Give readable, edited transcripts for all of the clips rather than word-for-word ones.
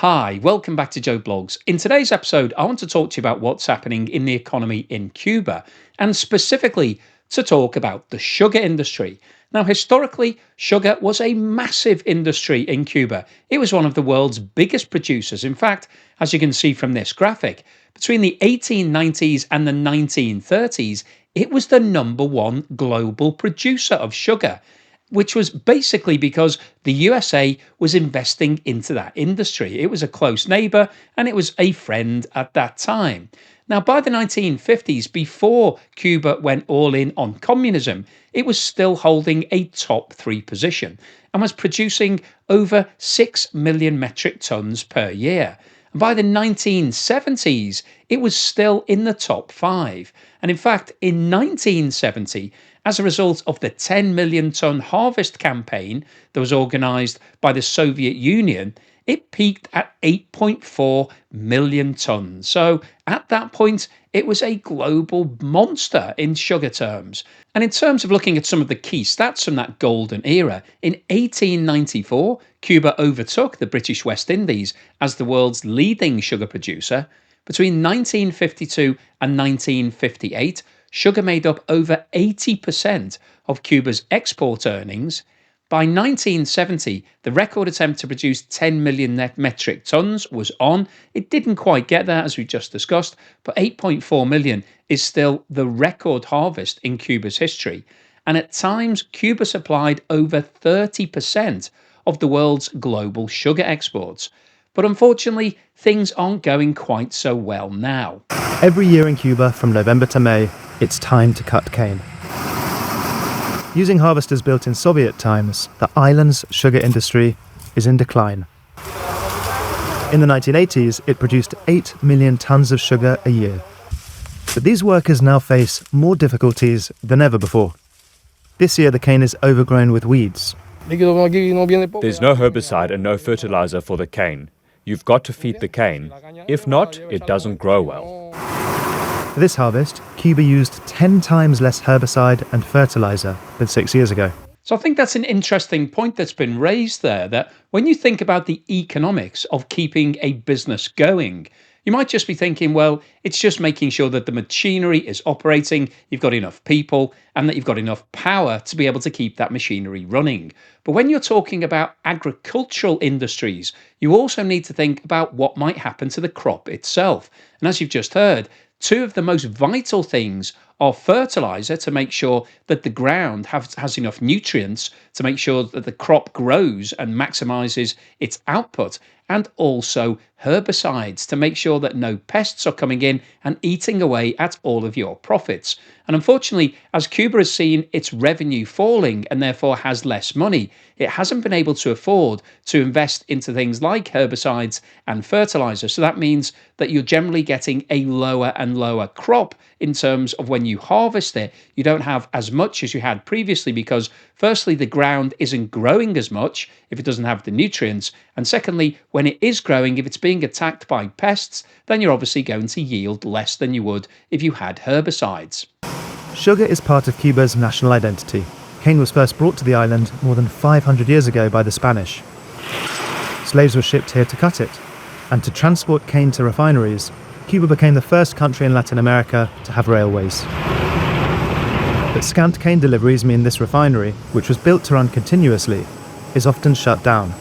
Hi, welcome back to Joe Blogs. In today's episode, I want to talk to you about what's happening in the economy in Cuba, and specifically to talk about the sugar industry. Now, historically, sugar was a massive industry in Cuba. It was one of the world's biggest producers. In fact, as you can see from this graphic, between the 1890s and the 1930s, it was the number one global producer of sugar, which was basically because the USA was investing into that industry. It was a close neighbor and it was a friend at that time. Now, by the 1950s, before Cuba went all in on communism, it was still holding a top three position and was producing over 6 million metric tons per year. And by the 1970s, it was still in the top five. And in fact, in 1970, as a result of the 10 million ton harvest campaign that was organised by the Soviet Union, it peaked at 8.4 million tons. So at that point, it was a global monster in sugar terms. And in terms of looking at some of the key stats from that golden era, in 1894, Cuba overtook the British West Indies as the world's leading sugar producer. Between 1952 and 1958, sugar made up over 80% of Cuba's export earnings. By 1970, the record attempt to produce 10 million net metric tons was on. It didn't quite get there, as we just discussed, but 8.4 million is still the record harvest in Cuba's history. And at times, Cuba supplied over 30% of the world's global sugar exports. But unfortunately, things aren't going quite so well now. Every year in Cuba, from November to May, it's time to cut cane. Using harvesters built in Soviet times, the island's sugar industry is in decline. In the 1980s, it produced 8 million tons of sugar a year. But these workers now face more difficulties than ever before. This year, the cane is overgrown with weeds. There's no herbicide and no fertilizer for the cane. You've got to feed the cane. If not, it doesn't grow well. For this harvest, Cuba used 10 times less herbicide and fertilizer than 6 years ago. So I think that's an interesting point that's been raised there, that when you think about the economics of keeping a business going, you might just be thinking, well, it's just making sure that the machinery is operating, you've got enough people, and that you've got enough power to be able to keep that machinery running. But when you're talking about agricultural industries, you also need to think about what might happen to the crop itself. And as you've just heard, two of the most vital things are fertilizer to make sure that the ground has enough nutrients to make sure that the crop grows and maximizes its output, and also herbicides to make sure that no pests are coming in and eating away at all of your profits. And unfortunately, as Cuba has seen its revenue falling and therefore has less money, it hasn't been able to afford to invest into things like herbicides and fertilizer. So that means that you're generally getting a lower and lower crop in terms of when you harvest it. You don't have as much as you had previously because, firstly, the ground isn't growing as much if it doesn't have the nutrients. And secondly, when it is growing, if it's being attacked by pests, then you're obviously going to yield less than you would if you had herbicides. Sugar is part of Cuba's national identity. Cane was first brought to the island more than 500 years ago by the Spanish. Slaves were shipped here to cut it, and to transport cane to refineries, Cuba became the first country in Latin America to have railways. But scant cane deliveries mean this refinery, which was built to run continuously, is often shut down.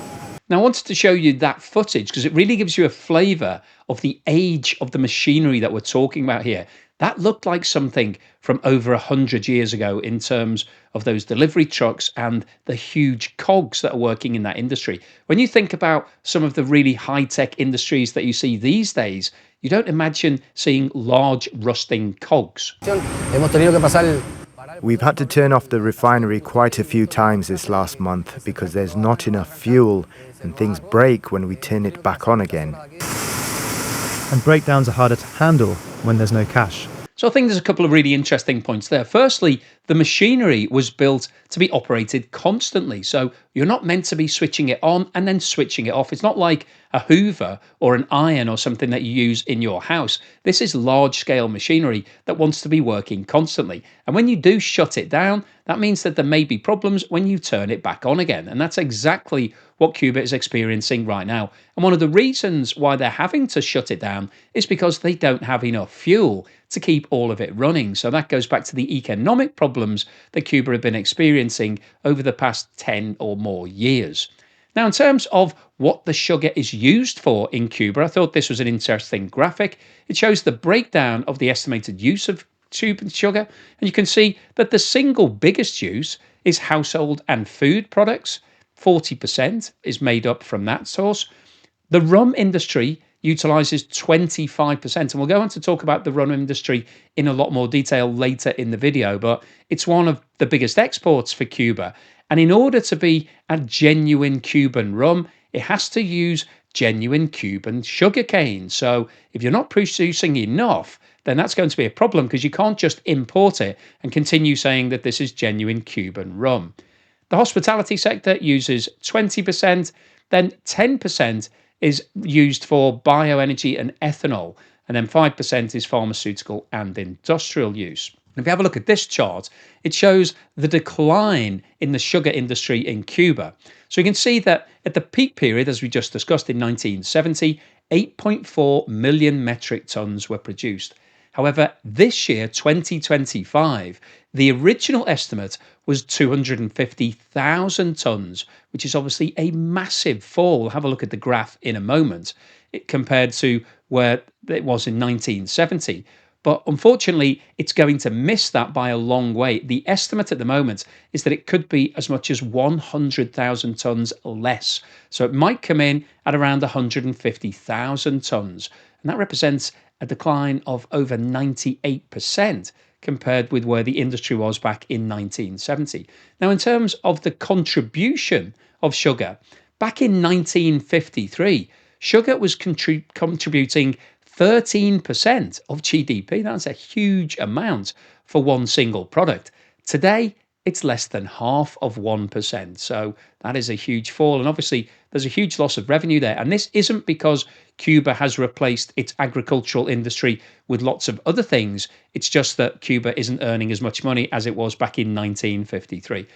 Now, I wanted to show you that footage because it really gives you a flavour of the age of the machinery that we're talking about here. That looked like something from over 100 years ago in terms of those delivery trucks and the huge cogs that are working in that industry. When you think about some of the really high-tech industries that you see these days, you don't imagine seeing large rusting cogs. We've had to turn off the refinery quite a few times this last month because there's not enough fuel and things break when we turn it back on again. And breakdowns are harder to handle when there's no cash. So I think there's a couple of really interesting points there. Firstly, The machinery was built to be operated constantly. So you're not meant to be switching it on and then switching it off. It's not like a Hoover or an iron or something that you use in your house. This is large scale machinery that wants to be working constantly. And when you do shut it down, that means that there may be problems when you turn it back on again. And that's exactly what Cuba is experiencing right now. And one of the reasons why they're having to shut it down is because they don't have enough fuel to keep all of it running. So that goes back to the economic problems that Cuba have been experiencing over the past 10 or more years. Now, in terms of what the sugar is used for in Cuba, I thought this was an interesting graphic. It shows the breakdown of the estimated use of Cuban sugar, and you can see that the single biggest use is household and food products. 40% is made up from that source. The rum industry utilizes 25%, and we'll go on to talk about the rum industry in a lot more detail later in the video, but it's one of the biggest exports for Cuba. And in order to be a genuine Cuban rum, it has to use genuine Cuban sugar cane. So if you're not producing enough, then that's going to be a problem, because you can't just import it and continue saying that this is genuine Cuban rum. The hospitality sector uses 20%, then 10% is used for bioenergy and ethanol, and then 5% is pharmaceutical and industrial use. If you have a look at this chart, it shows the decline in the sugar industry in Cuba. So you can see that at the peak period, as we just discussed in 1970, 8.4 million metric tons were produced. However, this year, 2025, the original estimate was 250,000 tons, which is obviously a massive fall. We'll have a look at the graph in a moment, compared to where it was in 1970. But unfortunately, it's going to miss that by a long way. The estimate at the moment is that it could be as much as 100,000 tons less. So it might come in at around 150,000 tons. And that represents a decline of over 98% compared with where the industry was back in 1970. Now, in terms of the contribution of sugar, back in 1953, sugar was contributing 13% of GDP. That's a huge amount for one single product. Today, it's less than half of 1%. So that is a huge fall. And obviously, there's a huge loss of revenue there. And this isn't because Cuba has replaced its agricultural industry with lots of other things. It's just that Cuba isn't earning as much money as it was back in 1953.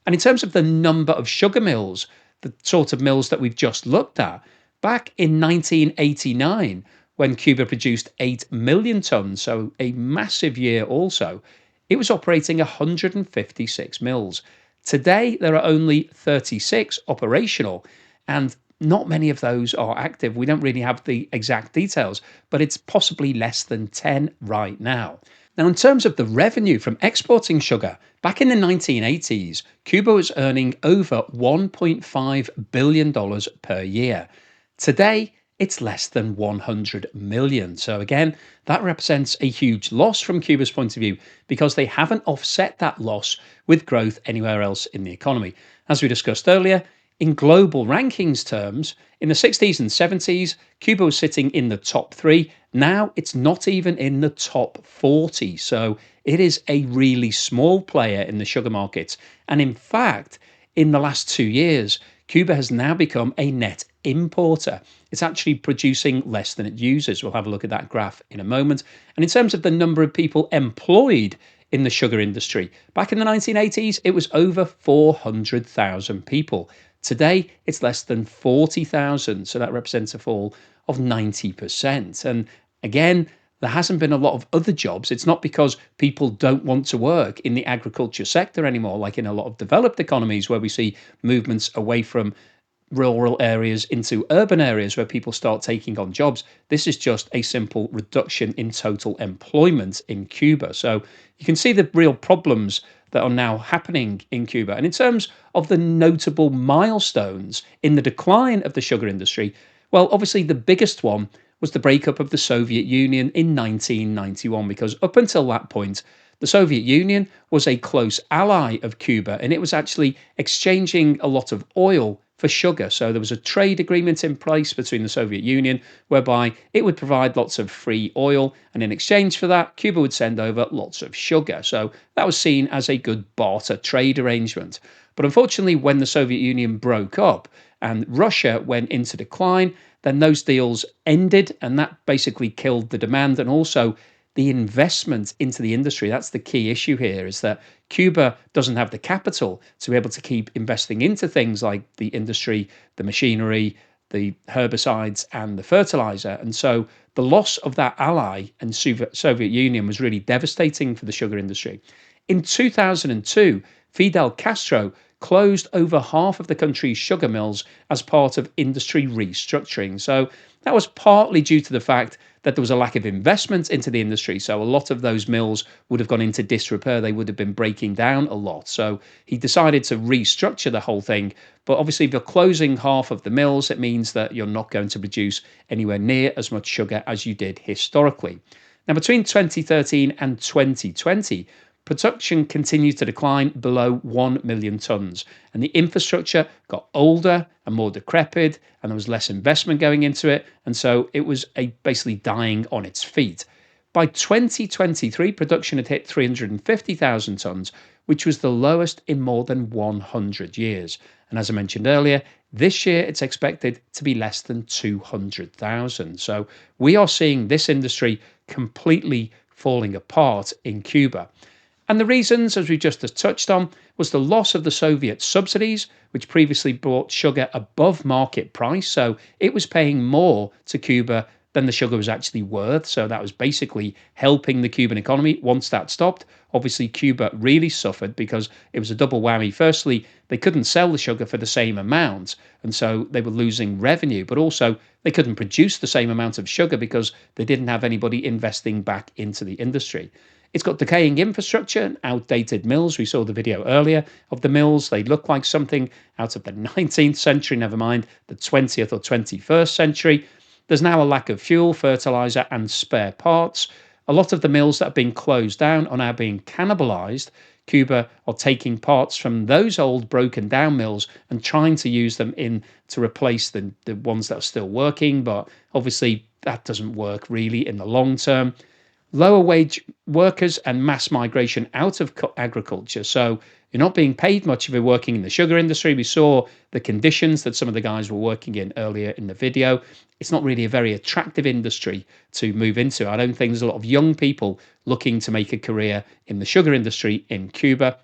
And in terms of the number of sugar mills, the sort of mills that we've just looked at, back in 1989, when Cuba produced 8 million tons, so a massive year also, it was operating 156 mills. Today, there are only 36 operational, and not many of those are active. We don't really have the exact details, but it's possibly less than 10 right now. Now, in terms of the revenue from exporting sugar, back in the 1980s, Cuba was earning over $1.5 billion per year. Today, it's less than 100 million. So again, that represents a huge loss from Cuba's point of view, because they haven't offset that loss with growth anywhere else in the economy. As we discussed earlier, in global rankings terms, in the 60s and 70s, Cuba was sitting in the top 3. Now it's not even in the top 40. So it is a really small player in the sugar markets. And in fact, in the last 2 years, Cuba has now become a net importer. It's actually producing less than it uses. We'll have a look at that graph in a moment. And in terms of the number of people employed in the sugar industry, back in the 1980s, it was over 400,000 people. Today, it's less than 40,000. So that represents a fall of 90%. And again, there hasn't been a lot of other jobs. It's not because people don't want to work in the agriculture sector anymore, like in a lot of developed economies where we see movements away from rural areas into urban areas where people start taking on jobs. This is just a simple reduction in total employment in Cuba. So you can see the real problems that are now happening in Cuba. And in terms of the notable milestones in the decline of the sugar industry, well, obviously the biggest one was the breakup of the Soviet Union in 1991, because up until that point, the Soviet Union was a close ally of Cuba, and it was actually exchanging a lot of oil for sugar. So there was a trade agreement in place between the Soviet Union whereby it would provide lots of free oil, and in exchange for that, Cuba would send over lots of sugar. So that was seen as a good barter trade arrangement. But unfortunately, when the Soviet Union broke up and Russia went into decline, then those deals ended, and that basically killed the demand and also the investment into the industry. That's the key issue here, is that Cuba doesn't have the capital to be able to keep investing into things like the industry, the machinery, the herbicides, and the fertilizer. And so the loss of that ally and Soviet Union was really devastating for the sugar industry. In 2002, Fidel Castro closed over half of the country's sugar mills as part of industry restructuring. So that was partly due to the fact that there was a lack of investment into the industry. So a lot of those mills would have gone into disrepair. They would have been breaking down a lot. So he decided to restructure the whole thing. But obviously, if you're closing half of the mills, it means that you're not going to produce anywhere near as much sugar as you did historically. Now, between 2013 and 2020, production continued to decline below 1 million tonnes, and the infrastructure got older and more decrepit, and there was less investment going into it, and so it was basically dying on its feet. By 2023, production had hit 350,000 tonnes, which was the lowest in more than 100 years. And as I mentioned earlier, this year it's expected to be less than 200,000. So we are seeing this industry completely falling apart in Cuba. And the reasons, as we just touched on, was the loss of the Soviet subsidies, which previously brought sugar above market price. So it was paying more to Cuba than the sugar was actually worth. So that was basically helping the Cuban economy. Once that stopped, obviously Cuba really suffered because it was a double whammy. Firstly, they couldn't sell the sugar for the same amount, and so they were losing revenue, but also they couldn't produce the same amount of sugar because they didn't have anybody investing back into the industry. It's got decaying infrastructure and outdated mills. We saw the video earlier of the mills. They look like something out of the 19th century, never mind the 20th or 21st century. There's now a lack of fuel, fertilizer, and spare parts. A lot of the mills that have been closed down are now being cannibalized. Cuba are taking parts from those old broken down mills and trying to use them to replace the ones that are still working, but obviously that doesn't work really in the long term. Lower wage workers and mass migration out of agriculture. So you're not being paid much if you're working in the sugar industry. We saw the conditions that some of the guys were working in earlier in the video. It's not really a very attractive industry to move into. I don't think there's a lot of young people looking to make a career in the sugar industry in Cuba.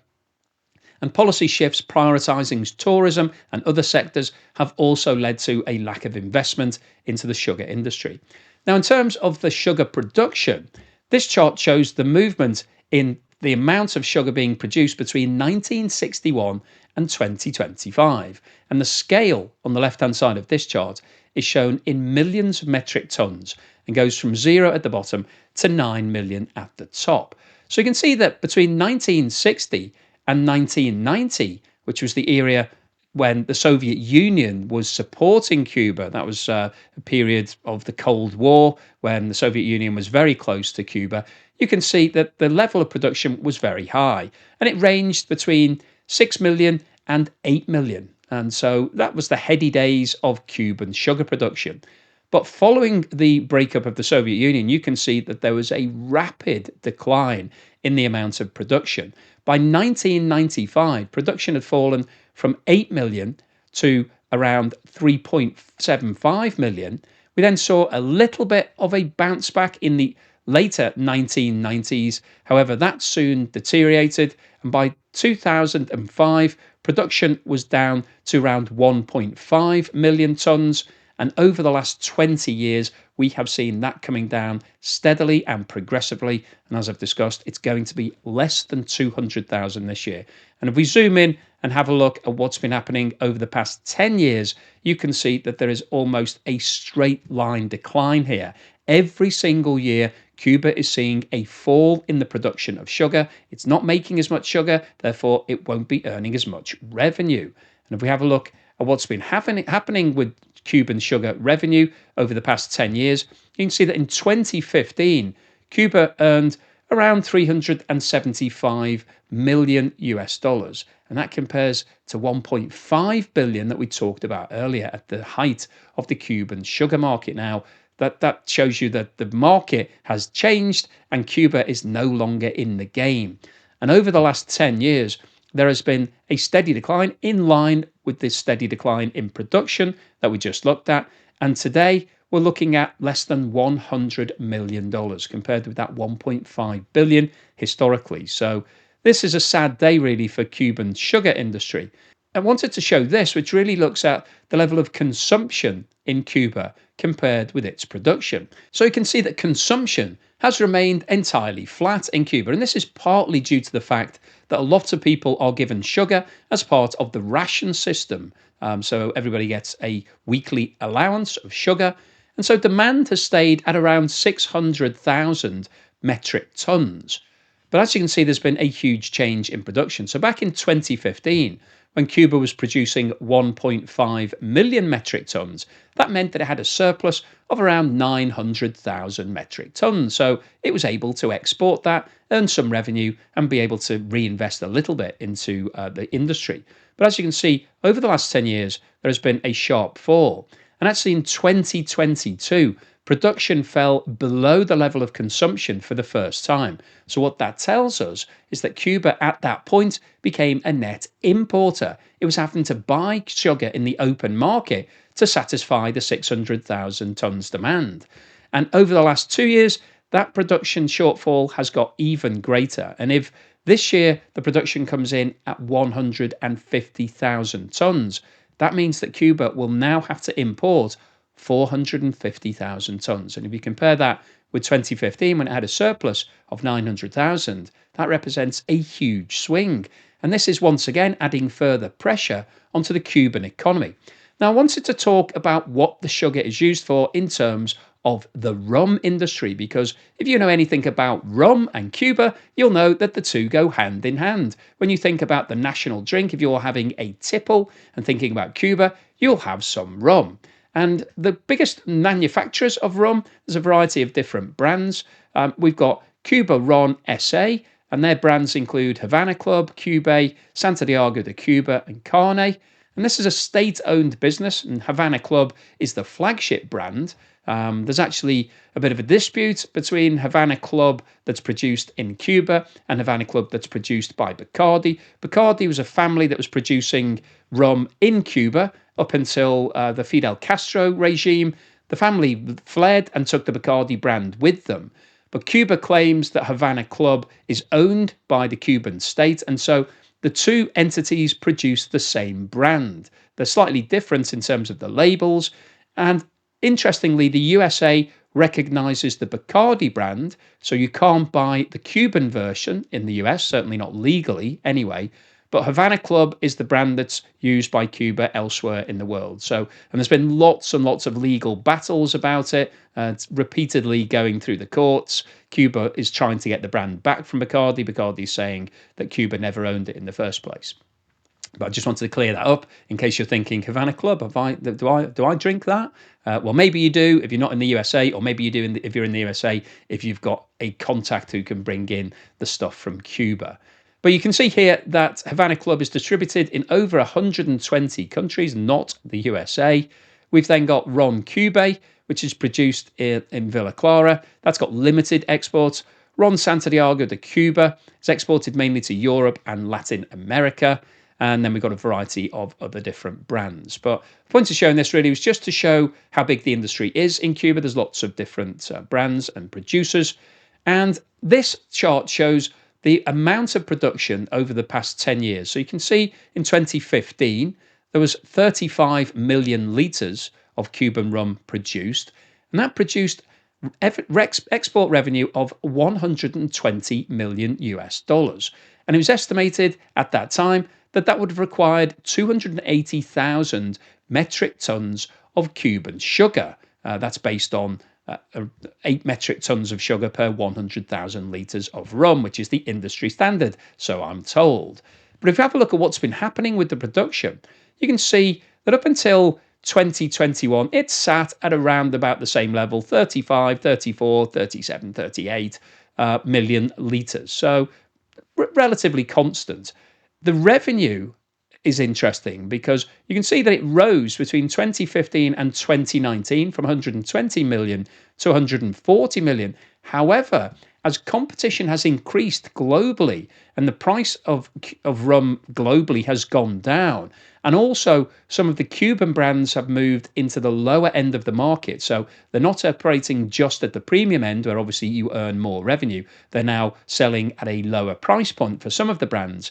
And policy shifts prioritizing tourism and other sectors have also led to a lack of investment into the sugar industry. Now, in terms of the sugar production, this chart shows the movement in the amount of sugar being produced between 1961 and 2025. And the scale on the left-hand side of this chart is shown in millions of metric tons and goes from 0 at the bottom to 9 million at the top. So you can see that between 1960 and 1990, which was the era when the Soviet Union was supporting Cuba. That was a period of the Cold War when the Soviet Union was very close to Cuba. You can see that the level of production was very high, and it ranged between 6 million and 8 million. And so that was the heady days of Cuban sugar production. But following the breakup of the Soviet Union, you can see that there was a rapid decline in the amount of production. By 1995, production had fallen from 8 million to around 3.75 million. We then saw a little bit of a bounce back in the later 1990s. However, that soon deteriorated, and by 2005, production was down to around 1.5 million tonnes. And over the last 20 years, we have seen that coming down steadily and progressively. And as I've discussed, it's going to be less than 200,000 this year. And if we zoom in and have a look at what's been happening over the past 10 years, you can see that there is almost a straight line decline here. Every single year, Cuba is seeing a fall in the production of sugar. It's not making as much sugar, therefore it won't be earning as much revenue. And if we have a look at what's been happening with Cuban sugar revenue over the past 10 years, you can see that in 2015, Cuba earned around 375 million US dollars. And that compares to 1.5 billion that we talked about earlier at the height of the Cuban sugar market. Now, that shows you that the market has changed and Cuba is no longer in the game. And over the last 10 years, there has been a steady decline in line with this steady decline in production that we just looked at. And today, we're looking at less than $100 million compared with that 1.5 billion historically. So this is a sad day really for Cuban sugar industry. I wanted to show this, which really looks at the level of consumption in Cuba compared with its production. So you can see that consumption has remained entirely flat in Cuba, and this is partly due to the fact that a lot of people are given sugar as part of the ration system. So everybody gets a weekly allowance of sugar, and so demand has stayed at around 600,000 metric tons. But as you can see, there's been a huge change in production. So back in 2015, when Cuba was producing 1.5 million metric tons, that meant that it had a surplus of around 900,000 metric tons. So it was able to export that, earn some revenue, and be able to reinvest a little bit into the industry. But as you can see, over the last 10 years, there has been a sharp fall. And actually in 2022, production fell below the level of consumption for the first time. So what that tells us is that Cuba at that point became a net importer. It was having to buy sugar in the open market to satisfy the 600,000 tons demand. And over the last 2 years, that production shortfall has got even greater. And if this year the production comes in at 150,000 tons, that means that Cuba will now have to import 450,000 tons. And if you compare that with 2015, when it had a surplus of 900,000, that represents a huge swing. And this is once again adding further pressure onto the Cuban economy. Now, I wanted to talk about what the sugar is used for in terms of the rum industry, because if you know anything about rum and Cuba, you'll know that the two go hand in hand. When you think about the national drink, if you're having a tipple and thinking about Cuba, you'll have some rum. And the biggest manufacturers of rum, there's a variety of different brands. We've got Cuba Ron SA, and their brands include Havana Club, Cuba, Santiago de Cuba, and Carne. And this is a state-owned business, and Havana Club is the flagship brand. There's actually a bit of a dispute between Havana Club that's produced in Cuba and Havana Club that's produced by Bacardi. Bacardi was a family that was producing rum in Cuba up until the Fidel Castro regime. The family fled and took the Bacardi brand with them. But Cuba claims that Havana Club is owned by the Cuban state, and so the two entities produce the same brand. They're slightly different in terms of the labels, and interestingly, the USA recognizes the Bacardi brand, so you can't buy the Cuban version in the US, certainly not legally anyway. But Havana Club is the brand that's used by Cuba elsewhere in the world. So, and there's been lots and lots of legal battles about it. It's repeatedly going through the courts. Cuba is trying to get the brand back from Bacardi. Bacardi's saying that Cuba never owned it in the first place. But I just wanted to clear that up in case you're thinking, Havana Club, do I drink that? Well, maybe you do if you're not in the USA, or maybe you do if you're in the USA, if you've got a contact who can bring in the stuff from Cuba. But you can see here that Havana Club is distributed in over 120 countries, not the USA. We've then got Ron Cuba, which is produced in Villa Clara. That's got limited exports. Ron Santiago de Cuba is exported mainly to Europe and Latin America. And then we've got a variety of other different brands. But the point of showing this really was just to show how big the industry is in Cuba. There's lots of different brands and producers. And this chart shows the amount of production over the past 10 years. So you can see in 2015, there was 35 million litres of Cuban rum produced. And that produced export revenue of 120 million US dollars. And it was estimated at that time that would have required 280,000 metric tons of Cuban sugar. That's based on 8 metric tons of sugar per 100,000 litres of rum, which is the industry standard, so I'm told. But if you have a look at what's been happening with the production, you can see that up until 2021, it sat at around about the same level, 35, 34, 37, 38. million litres. So relatively constant. The revenue is interesting because you can see that it rose between 2015 and 2019 from 120 million to 140 million. However, as competition has increased globally and the price of rum globally has gone down, and also some of the Cuban brands have moved into the lower end of the market, so they're not operating just at the premium end where obviously you earn more revenue. They're now selling at a lower price point for some of the brands.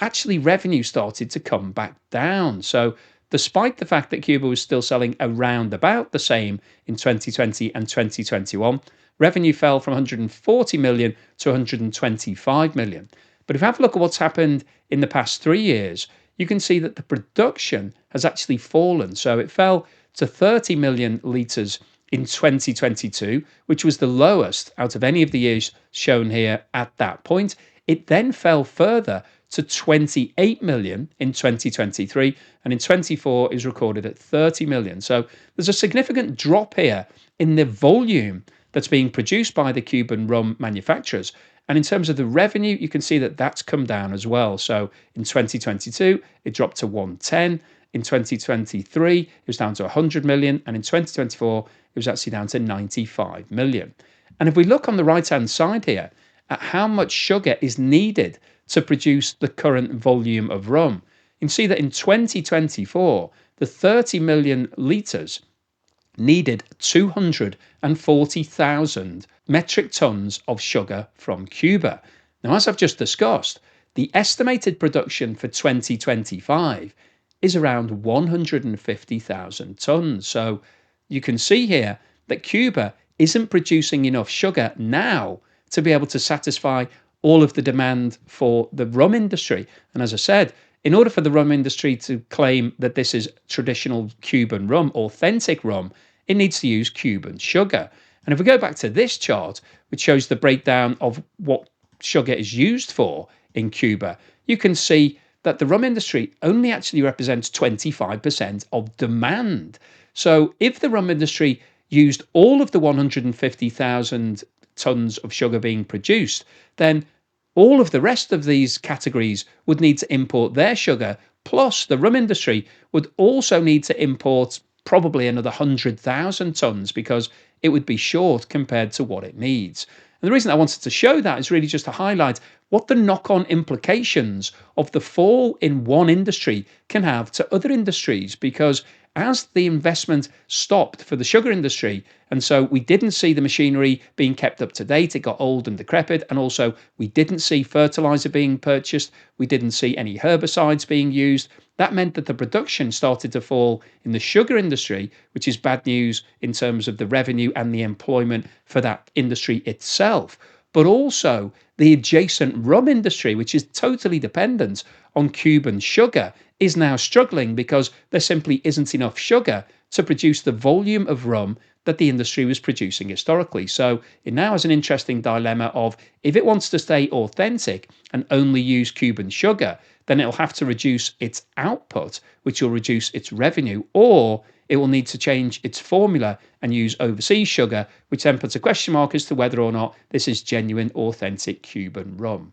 Actually, revenue started to come back down. So despite the fact that Cuba was still selling around about the same in 2020 and 2021, revenue fell from 140 million to 125 million. But if you have a look at what's happened in the past 3 years, you can see that the production has actually fallen. So it fell to 30 million litres in 2022, which was the lowest out of any of the years shown here at that point. It then fell further to 28 million in 2023, and in 24 is recorded at 30 million. So there's a significant drop here in the volume that's being produced by the Cuban rum manufacturers. And in terms of the revenue, you can see that that's come down as well. So in 2022, it dropped to 110. In 2023, it was down to 100 million. And in 2024, it was actually down to 95 million. And if we look on the right-hand side here at how much sugar is needed to produce the current volume of rum, you can see that in 2024, the 30 million litres needed 240,000 metric tons of sugar from Cuba. Now, as I've just discussed, the estimated production for 2025 is around 150,000 tons. So you can see here that Cuba isn't producing enough sugar now to be able to satisfy all of the demand for the rum industry. And as I said, in order for the rum industry to claim that this is traditional Cuban rum, authentic rum, it needs to use Cuban sugar. And if we go back to this chart, which shows the breakdown of what sugar is used for in Cuba, you can see that the rum industry only actually represents 25% of demand. So if the rum industry used all of the 150,000 tons of sugar being produced, then all of the rest of these categories would need to import their sugar, plus the rum industry would also need to import probably another 100,000 tons because it would be short compared to what it needs. And the reason I wanted to show that is really just to highlight what the knock-on implications of the fall in one industry can have to other industries, because as the investment stopped for the sugar industry, and so we didn't see the machinery being kept up to date, it got old and decrepit, and also we didn't see fertilizer being purchased, we didn't see any herbicides being used. That meant that the production started to fall in the sugar industry, which is bad news in terms of the revenue and the employment for that industry itself. But also the adjacent rum industry, which is totally dependent on Cuban sugar, is now struggling because there simply isn't enough sugar to produce the volume of rum that the industry was producing historically. So it now has an interesting dilemma of, if it wants to stay authentic and only use Cuban sugar, then it'll have to reduce its output, which will reduce its revenue, or it will need to change its formula and use overseas sugar, which then puts a question mark as to whether or not this is genuine, authentic Cuban rum.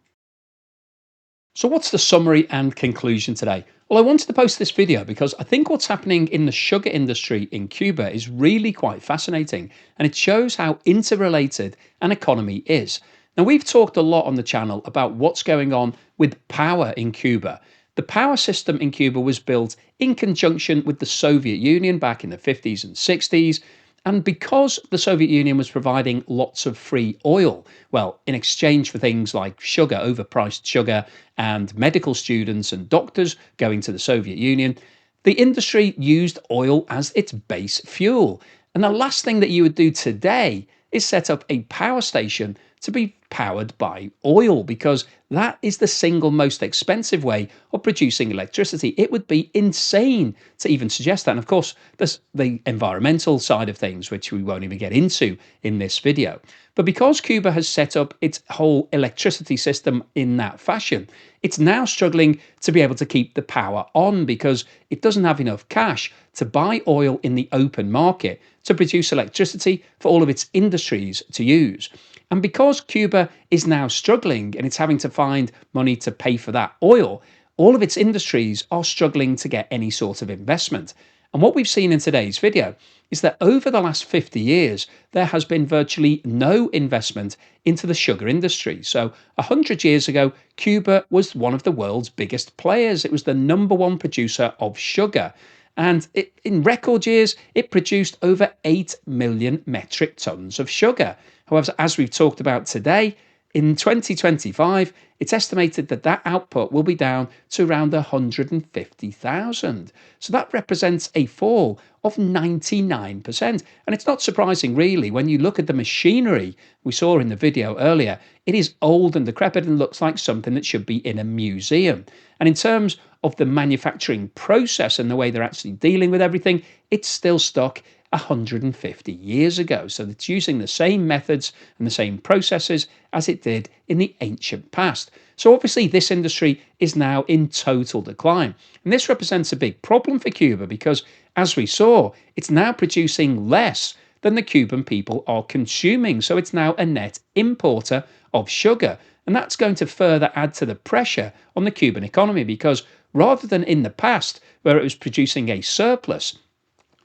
So what's the summary and conclusion today? Well, I wanted to post this video because I think what's happening in the sugar industry in Cuba is really quite fascinating, and it shows how interrelated an economy is. Now, we've talked a lot on the channel about what's going on with power in Cuba. The power system in Cuba was built in conjunction with the Soviet Union back in the 50s and 60s. And because the Soviet Union was providing lots of free oil, well, in exchange for things like sugar, overpriced sugar, and medical students and doctors going to the Soviet Union, the industry used oil as its base fuel. And the last thing that you would do today is set up a power station to be powered by oil, because that is the single most expensive way of producing electricity. It would be insane to even suggest that. And of course, there's the environmental side of things, which we won't even get into in this video. But because Cuba has set up its whole electricity system in that fashion, it's now struggling to be able to keep the power on because it doesn't have enough cash to buy oil in the open market to produce electricity for all of its industries to use. And because Cuba Cuba is now struggling and it's having to find money to pay for that oil, all of its industries are struggling to get any sort of investment. And what we've seen in today's video is that over the last 50 years, there has been virtually no investment into the sugar industry. So 100 years ago, Cuba was one of the world's biggest players. It was the #1 producer of sugar. And in record years, it produced over 8 million metric tons of sugar. However, as we've talked about today, in 2025, it's estimated that that output will be down to around 150,000. So that represents a fall of 99%. And it's not surprising, really, when you look at the machinery we saw in the video earlier. It is old and decrepit and looks like something that should be in a museum. And in terms of the manufacturing process and the way they're actually dealing with everything, it's still stuck 150 years ago. So it's using the same methods and the same processes as it did in the ancient past. So obviously this industry is now in total decline. And this represents a big problem for Cuba because, as we saw, it's now producing less than the Cuban people are consuming. So it's now a net importer of sugar. And that's going to further add to the pressure on the Cuban economy because rather than in the past where it was producing a surplus,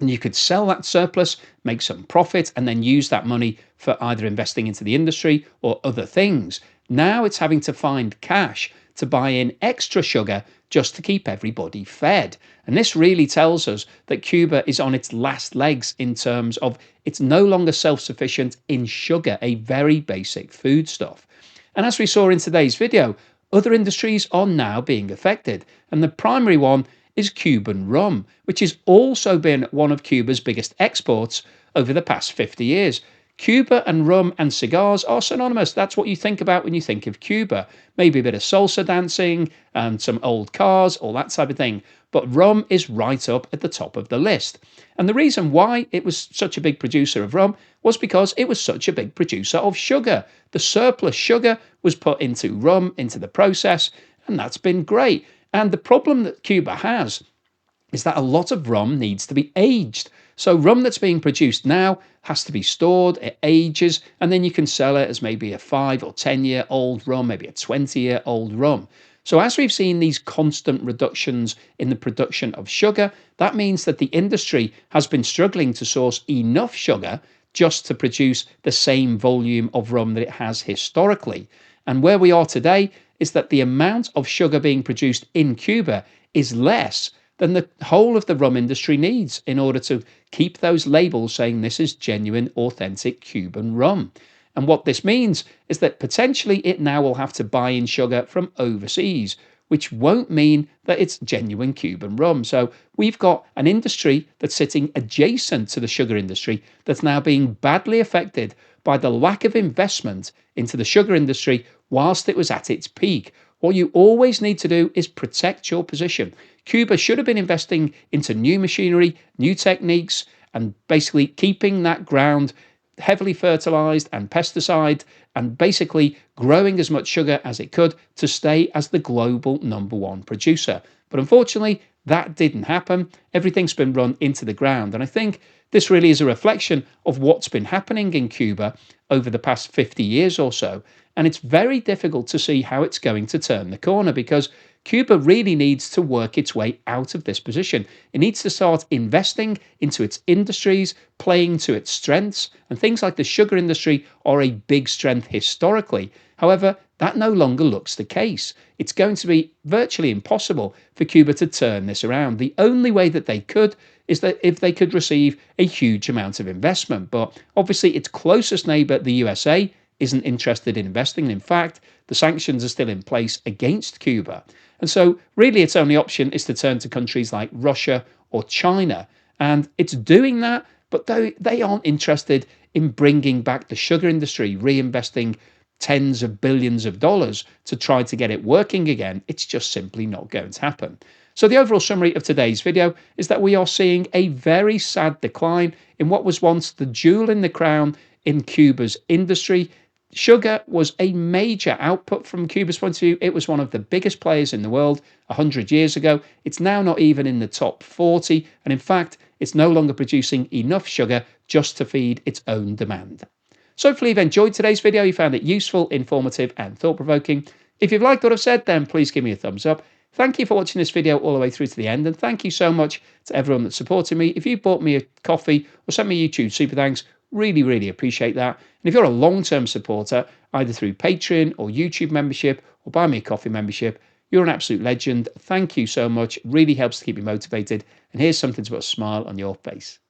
and you could sell that surplus, make some profit, and then use that money for either investing into the industry or other things. Now it's having to find cash to buy in extra sugar just to keep everybody fed. And this really tells us that Cuba is on its last legs in terms of it's no longer self-sufficient in sugar, a very basic foodstuff. And as we saw in today's video, other industries are now being affected. And the primary one is Cuban rum, which has also been one of Cuba's biggest exports over the past 50 years. Cuba and rum and cigars are synonymous. That's what you think about when you think of Cuba. Maybe a bit of salsa dancing and some old cars, all that type of thing. But rum is right up at the top of the list. And the reason why it was such a big producer of rum was because it was such a big producer of sugar. The surplus sugar was put into rum, into the process, and that's been great. And the problem that Cuba has is that a lot of rum needs to be aged. So rum that's being produced now has to be stored, it ages, and then you can sell it as maybe a 5 or 10-year-old rum, maybe a 20-year-old rum. So as we've seen these constant reductions in the production of sugar, that means that the industry has been struggling to source enough sugar just to produce the same volume of rum that it has historically. And where we are today is that the amount of sugar being produced in Cuba is less than the whole of the rum industry needs in order to keep those labels saying this is genuine, authentic Cuban rum. And what this means is that potentially it now will have to buy in sugar from overseas, which won't mean that it's genuine Cuban rum. So we've got an industry that's sitting adjacent to the sugar industry that's now being badly affected by the lack of investment into the sugar industry whilst it was at its peak. What you always need to do is protect your position. Cuba should have been investing into new machinery, new techniques, and basically keeping that ground heavily fertilized and pesticide and basically growing as much sugar as it could to stay as the global #1 producer. But unfortunately, that didn't happen. Everything's been run into the ground. And I think this really is a reflection of what's been happening in Cuba over the past 50 years or so. And it's very difficult to see how it's going to turn the corner because Cuba really needs to work its way out of this position. It needs to start investing into its industries, playing to its strengths, and things like the sugar industry are a big strength historically. However, that no longer looks the case. It's going to be virtually impossible for Cuba to turn this around. The only way that they could is that if they could receive a huge amount of investment. But obviously, its closest neighbor, the USA, isn't interested in investing. And in fact, the sanctions are still in place against Cuba. And so really its only option is to turn to countries like Russia or China. And it's doing that, but they aren't interested in bringing back the sugar industry, reinvesting tens of billions of dollars to try to get it working again. It's just simply not going to happen. So the overall summary of today's video is that we are seeing a very sad decline in what was once the jewel in the crown in Cuba's industry. Sugar was a major output from Cuba's point of view. It was one of the biggest players in the world 100 years ago. It's now not even in the top 40. And in fact, it's no longer producing enough sugar just to feed its own demand. So hopefully you've enjoyed today's video, you found it useful, informative and thought-provoking. If you've liked what I've said, then please give me a thumbs up. Thank you for watching this video all the way through to the end, and thank you so much to everyone that's supported me. If you bought me a coffee or sent me a YouTube super thanks, really, really appreciate that. And if you're a long-term supporter, either through Patreon or YouTube membership or Buy Me a Coffee membership, you're an absolute legend. Thank you so much. Really helps to keep me motivated. And here's something to put a smile on your face.